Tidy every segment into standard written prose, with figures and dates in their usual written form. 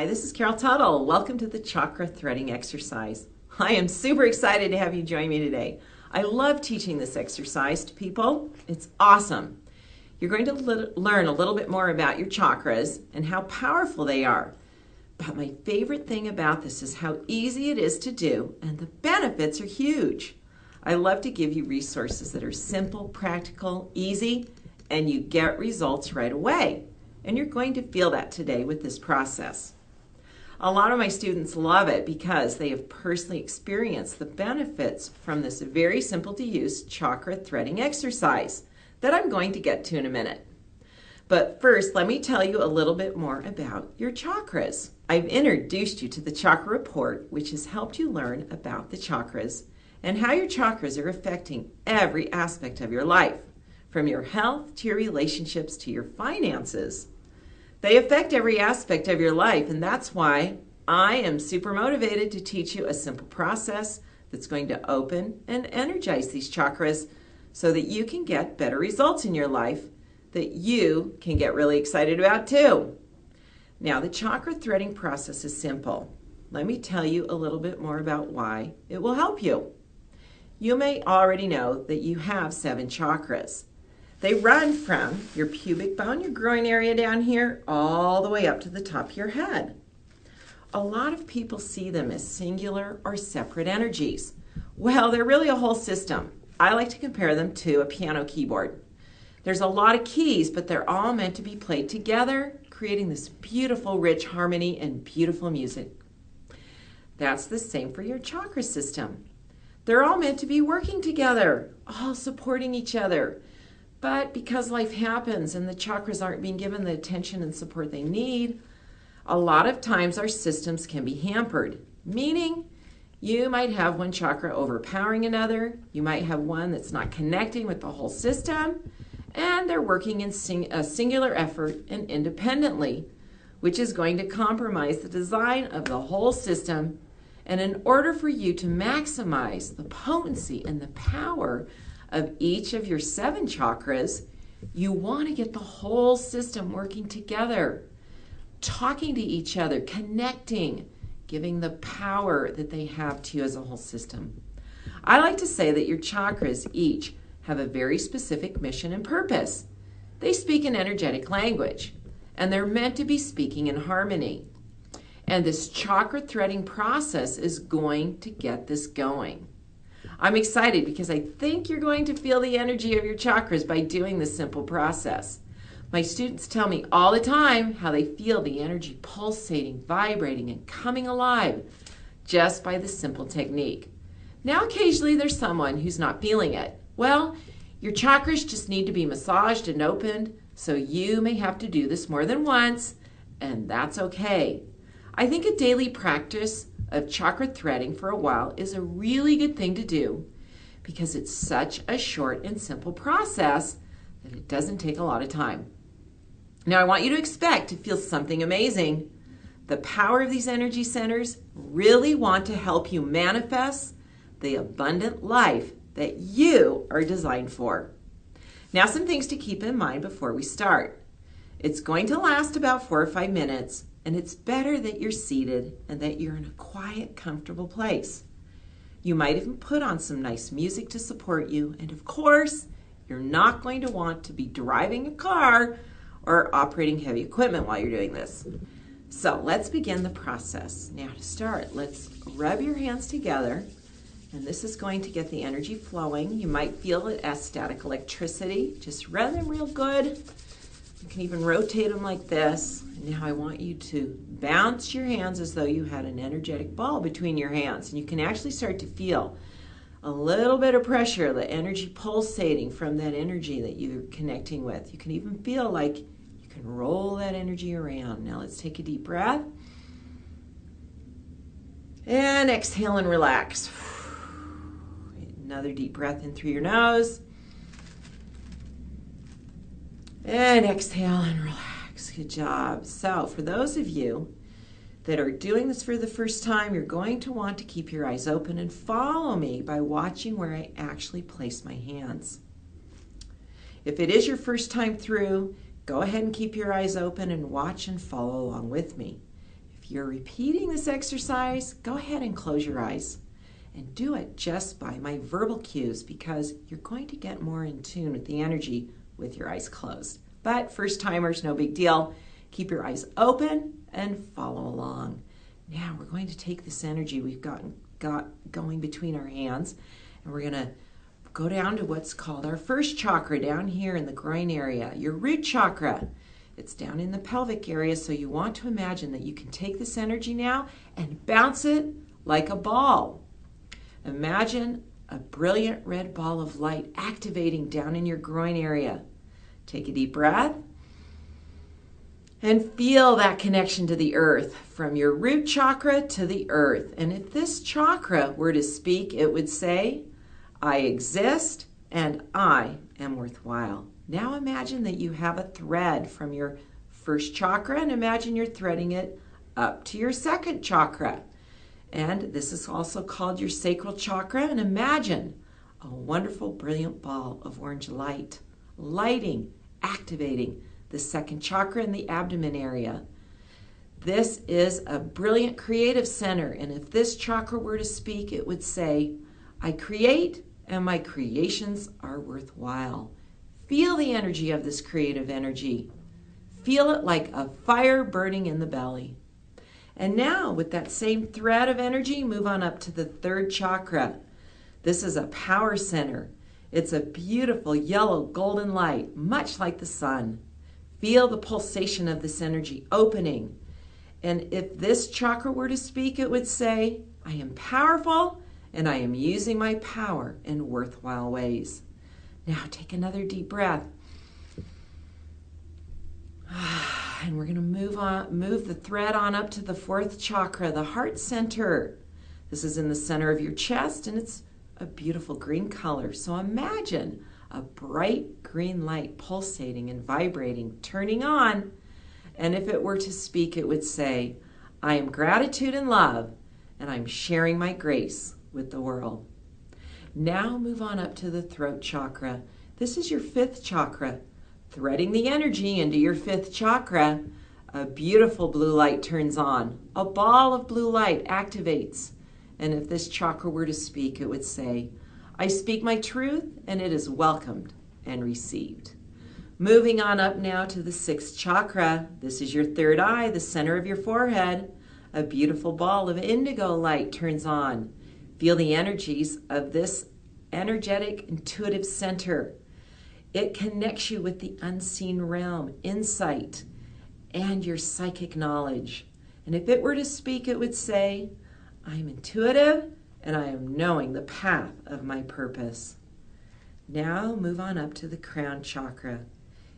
Hi, this is Carol Tuttle. Welcome to the Chakra Threading exercise. I am super excited to have you join me today. I love teaching this exercise to people. It's awesome. You're going to learn a little bit more about your chakras and how powerful they are. But my favorite thing about this is how easy it is to do, and the benefits are huge. I love to give you resources that are simple, practical, easy, and you get results right away. And you're going to feel that today with this process. A lot of my students love it because they have personally experienced the benefits from this very simple to use chakra threading exercise that I'm going to get to in a minute. But first, let me tell you a little bit more about your chakras. I've introduced you to the Chakra Report, which has helped you learn about the chakras and how your chakras are affecting every aspect of your life, from your health to your relationships to your finances. They affect every aspect of your life, and that's why I am super motivated to teach you a simple process that's going to open and energize these chakras so that you can get better results in your life that you can get really excited about too. Now, the chakra threading process is simple. Let me tell you a little bit more about why it will help you. You may already know that you have 7 chakras. They run from your pubic bone, your groin area down here, all the way up to the top of your head. A lot of people see them as singular or separate energies. Well, they're really a whole system. I like to compare them to a piano keyboard. There's a lot of keys, but they're all meant to be played together, creating this beautiful, rich harmony and beautiful music. That's the same for your chakra system. They're all meant to be working together, all supporting each other. But because life happens and the chakras aren't being given the attention and support they need, a lot of times our systems can be hampered, meaning you might have one chakra overpowering another, you might have one that's not connecting with the whole system, and they're working in a singular effort and independently, which is going to compromise the design of the whole system. And in order for you to maximize the potency and the power of each of your 7 chakras, you want to get the whole system working together, talking to each other, connecting, giving the power that they have to you as a whole system. I like to say that your chakras each have a very specific mission and purpose. They speak an energetic language, and they're meant to be speaking in harmony. And this chakra threading process is going to get this going. I'm excited because I think you're going to feel the energy of your chakras by doing this simple process. My students tell me all the time how they feel the energy pulsating, vibrating, and coming alive just by this simple technique. Now, occasionally there's someone who's not feeling it. Well, your chakras just need to be massaged and opened, so you may have to do this more than once, and that's okay. I think a daily practice of chakra threading for a while is a really good thing to do because it's such a short and simple process that it doesn't take a lot of time. Now, I want you to expect to feel something amazing. The power of these energy centers really want to help you manifest the abundant life that you are designed for. Now, some things to keep in mind before we start. It's going to last about 4 or 5 minutes, and it's better that you're seated and that you're in a quiet, comfortable place. You might even put on some nice music to support you, and of course, you're not going to want to be driving a car or operating heavy equipment while you're doing this. So let's begin the process. Now to start, let's rub your hands together, and this is going to get the energy flowing. You might feel it as static electricity. Just rub them real good. You can even rotate them like this. And now I want you to bounce your hands as though you had an energetic ball between your hands. And you can actually start to feel a little bit of pressure, the energy pulsating from that energy that you're connecting with. You can even feel like you can roll that energy around. Now let's take a deep breath. And exhale and relax. Another deep breath in through your nose. And exhale and relax. Good job. So for those of you that are doing this for the first time, you're going to want to keep your eyes open and follow me by watching where I actually place my hands. If it is your first time through, go ahead and keep your eyes open and watch and follow along with me. If you're repeating this exercise, go ahead and close your eyes and do it just by my verbal cues, because you're going to get more in tune with the energy with your eyes closed. But first timers, no big deal. Keep your eyes open and follow along. Now we're going to take this energy we've got going between our hands, and we're going to go down to what's called our first chakra down here in the groin area, your root chakra. It's down in the pelvic area, so you want to imagine that you can take this energy now and bounce it like a ball. Imagine a brilliant red ball of light activating down in your groin area. Take a deep breath and feel that connection to the earth, from your root chakra to the earth. And if this chakra were to speak, it would say, I exist and I am worthwhile. Now imagine that you have a thread from your first chakra, and imagine you're threading it up to your second chakra. And this is also called your sacral chakra. And imagine a wonderful, brilliant ball of orange light, lighting, activating the second chakra in the abdomen area. This is a brilliant creative center. And if this chakra were to speak, it would say, I create and my creations are worthwhile. Feel the energy of this creative energy. Feel it like a fire burning in the belly. And now, with that same thread of energy, move on up to the third chakra. This is a power center. It's a beautiful yellow golden light, much like the sun. Feel the pulsation of this energy opening. And if this chakra were to speak, it would say, I am powerful and I am using my power in worthwhile ways. Now take another deep breath. And we're going to move the thread on up to the fourth chakra, the heart center. This is in the center of your chest, and it's a beautiful green color. So imagine a bright green light pulsating and vibrating, turning on. And if it were to speak, it would say, I am gratitude and love, and I'm sharing my grace with the world. Now move on up to the throat chakra. This is your fifth chakra. Threading the energy into your fifth chakra, a beautiful blue light turns on. A ball of blue light activates. And if this chakra were to speak, it would say, I speak my truth and it is welcomed and received. Moving on up now to the sixth chakra. This is your third eye, the center of your forehead. A beautiful ball of indigo light turns on. Feel the energies of this energetic, intuitive center. It connects you with the unseen realm, insight, and your psychic knowledge. And if it were to speak, it would say, I am intuitive and I am knowing the path of my purpose. Now move on up to the crown chakra,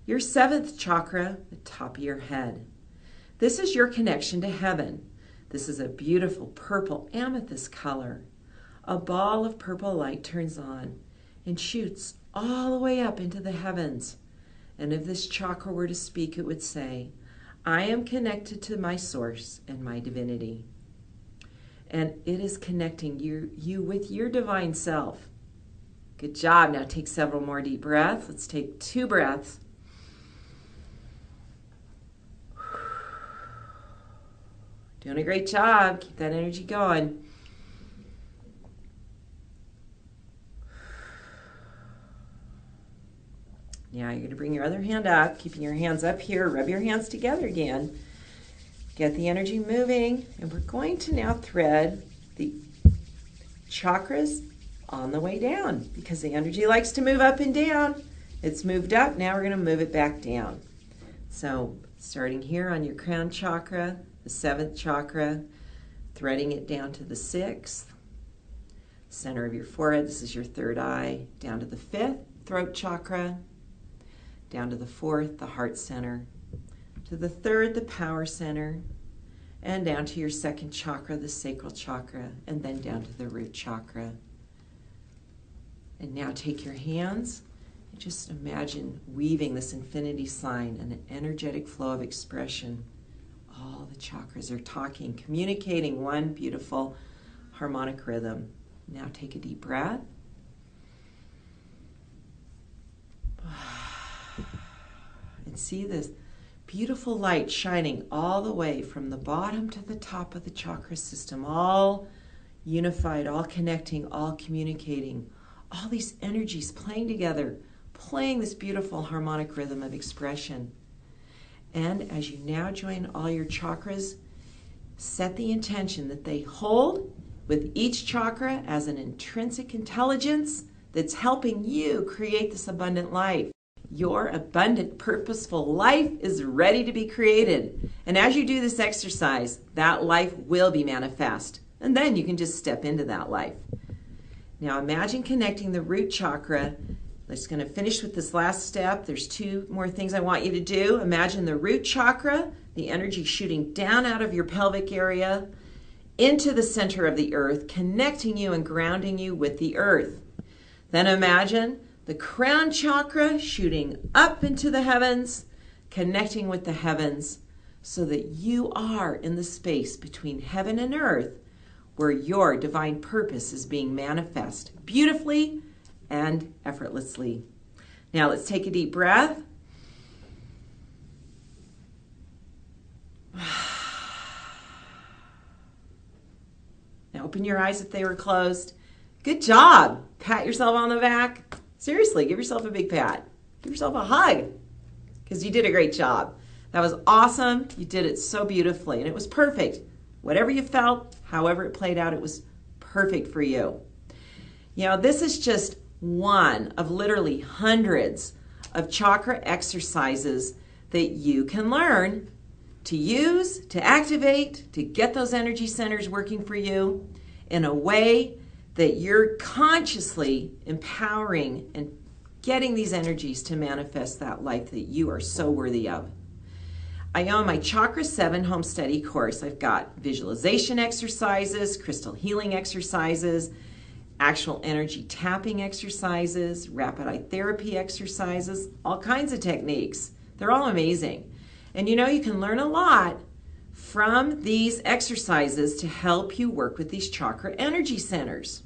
your seventh chakra, the top of your head. This is your connection to heaven. This is a beautiful purple amethyst color. A ball of purple light turns on and shoots all the way up into the heavens. And if this chakra were to speak, it would say, I am connected to my source and my divinity. And it is connecting you with your divine self. Good job. Now take several more deep breaths. Let's take 2 breaths. Doing a great job. Keep that energy going. Now you're going to bring your other hand up, keeping your hands up here. Rub your hands together again. Get the energy moving. And we're going to now thread the chakras on the way down, because the energy likes to move up and down. It's moved up. Now we're going to move it back down. So starting here on your crown chakra, the 7th chakra, threading it down to the 6th, center of your forehead. This is your 3rd eye. Down to the 5th, throat chakra. Down to the 4th, the heart center. To the 3rd, the power center. And down to your 2nd chakra, the sacral chakra. And then down to the root chakra. And now take your hands and just imagine weaving this infinity sign and an energetic flow of expression. All the chakras are talking, communicating one beautiful harmonic rhythm. Now take a deep breath. And see this beautiful light shining all the way from the bottom to the top of the chakra system, all unified, all connecting, all communicating, all these energies playing together, playing this beautiful harmonic rhythm of expression. And as you now join all your chakras, set the intention that they hold with each chakra as an intrinsic intelligence that's helping you create this abundant life. Your abundant, purposeful life is ready to be created. And as you do this exercise, that life will be manifest. And then you can just step into that life. Now imagine connecting the root chakra. I'm just going to finish with this last step. There's 2 more things I want you to do. Imagine the root chakra, the energy shooting down out of your pelvic area into the center of the earth, connecting you and grounding you with the earth. Then imagine the crown chakra shooting up into the heavens, connecting with the heavens, so that you are in the space between heaven and earth where your divine purpose is being manifest beautifully and effortlessly. Now let's take a deep breath. Now open your eyes if they were closed. Good job. Pat yourself on the back. Seriously, give yourself a big pat. Give yourself a hug because you did a great job. That was awesome. You did it so beautifully and it was perfect. Whatever you felt, however it played out, it was perfect for you. You know, this is just one of literally hundreds of chakra exercises that you can learn to use, to activate, to get those energy centers working for you in a way that you're consciously empowering and getting these energies to manifest that life that you are so worthy of. I own my Chakra 7 home study course. I've got visualization exercises, crystal healing exercises, actual energy tapping exercises, rapid eye therapy exercises, all kinds of techniques. They're all amazing. And you know, you can learn a lot from these exercises to help you work with these chakra energy centers.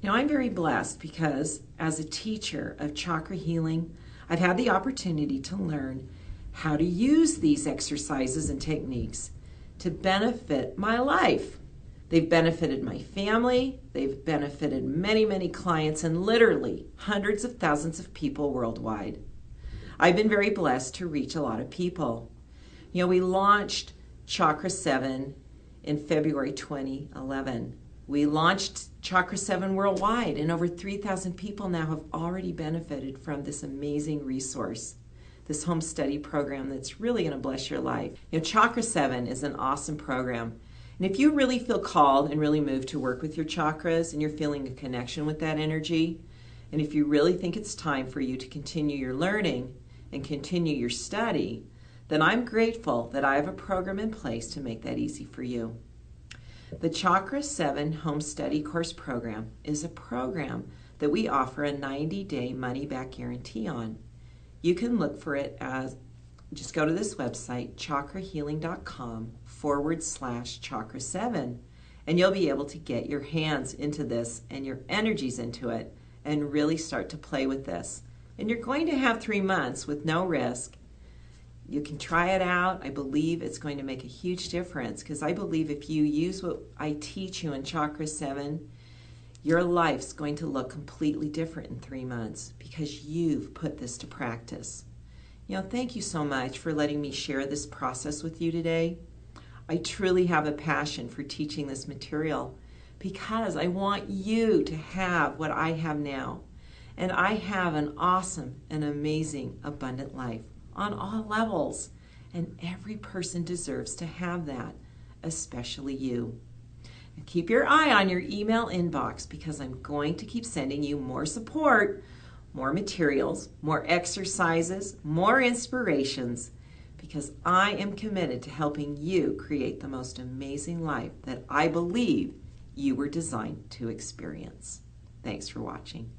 Now, I'm very blessed because as a teacher of chakra healing, I've had the opportunity to learn how to use these exercises and techniques to benefit my life. They've benefited my family, they've benefited many, many clients, and literally hundreds of thousands of people worldwide. I've been very blessed to reach a lot of people. You know, we launched Chakra 7 in February 2011. We launched Chakra 7 worldwide, and over 3,000 people now have already benefited from this amazing resource, this home study program that's really going to bless your life. You know, Chakra 7 is an awesome program. And if you really feel called and really moved to work with your chakras and you're feeling a connection with that energy, and if you really think it's time for you to continue your learning and continue your study, then I'm grateful that I have a program in place to make that easy for you. The Chakra 7 Home Study Course Program is a program that we offer a 90-day money-back guarantee on. You can look for it as, just go to this website, chakrahealing.com/Chakra 7, and you'll be able to get your hands into this and your energies into it and really start to play with this. And you're going to have 3 months with no risk. You can try it out. I believe it's going to make a huge difference because I believe if you use what I teach you in Chakra 7, your life's going to look completely different in 3 months because you've put this to practice. You know, thank you so much for letting me share this process with you today. I truly have a passion for teaching this material because I want you to have what I have now. And I have an awesome and amazing, abundant life on all levels. And every person deserves to have that, especially you. And keep your eye on your email inbox because I'm going to keep sending you more support, more materials, more exercises, more inspirations, because I am committed to helping you create the most amazing life that I believe you were designed to experience. Thanks for watching.